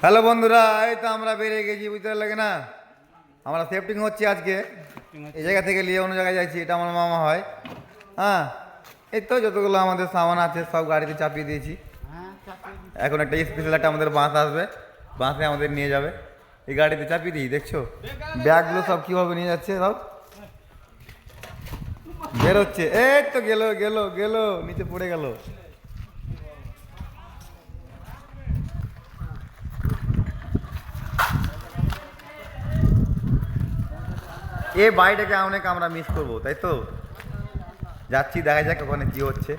Hello বন্ধুরা, এই তো আমরা বেরিয়ে গেছি, বুঝতে পারলে না? আমরা সেফটিং হচ্ছে আজকে, এই জায়গা থেকে নিয়ে অন্য জায়গায় যাচ্ছি। এটা আমার মামা হয়। হ্যাঁ, এই তো যতগুলো আমাদের সামান আছে সব গাড়িতে চাপিয়ে দিয়েছি। এখন একটা স্পেশাল একটা আমাদের বাস আসবে, বাসে আমাদের নিয়ে যাবে। এই গাড়িতে চাপিয়ে দিই, দেখছো ব্যাগগুলো সব কীভাবে নিয়ে যাচ্ছে, সব বেরোচ্ছে। এই তো গেল গেল গেল, নিচে পড়ে গেল। এই বাড়িটাকে অনেক আমরা মিস করবো, তাই তো? যাচ্ছি, দেখা যাক ওখানে কি হচ্ছে,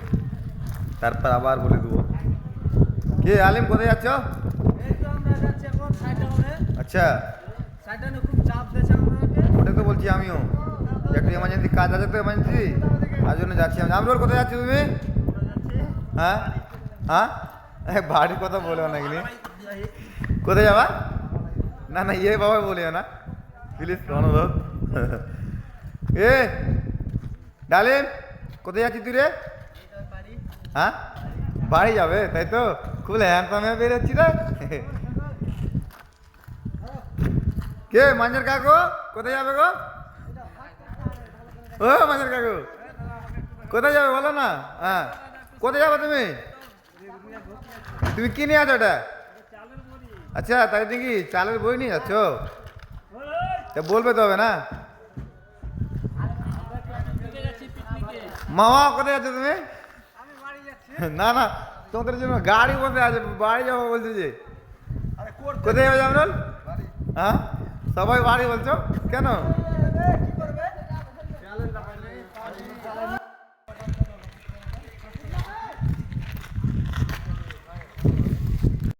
তারপর আবার বলে দেবো। কে আলিম, কোথায় যাচ্ছ? আচ্ছা, ওটা তো বলছি আমিও, একটু এমার্জেন্সি কাজ আছে তো, এমার্জেন্সি, তার জন্য যাচ্ছি আমি। আমরুল, কোথায় যাচ্ছি তুমি? হ্যাঁ হ্যাঁ, বাড়ির কথা বলেও না গেলি, কোথায় যাবা? না না, ইয়ে বাবা বলিও না প্লিজ, অনুরোধ। এ ডালিম, কোথায় যাচ্ছি তুই রে? হ্যাঁ, বাড়ি যাবে, তাই তো? খুব হ্যান্ডসাম হয়ে বেরোচ্ছি রে। কে মাঞ্জার কাকু, কোথায় যাবে গো? ও মাঞ্জার কাকু, কোথায় যাবে বলো না? হ্যাঁ, কোথায় যাবে তুমি? তুমি কি নিয়ে আছো ওটা? আচ্ছা, তাই দেখি চালের বই নিয়ে যাচ্ছ, তা বলবে তো হবে না। মামা, কোথায় যাচ্ছ তুমি? না না, তোমাদের জন্য গাড়ি বসে আছে, বাড়ি যাবো বলছো যে। কোথায় যাবে জামরুল? হ্যাঁ, সবাই বাড়ি বলছো কেন?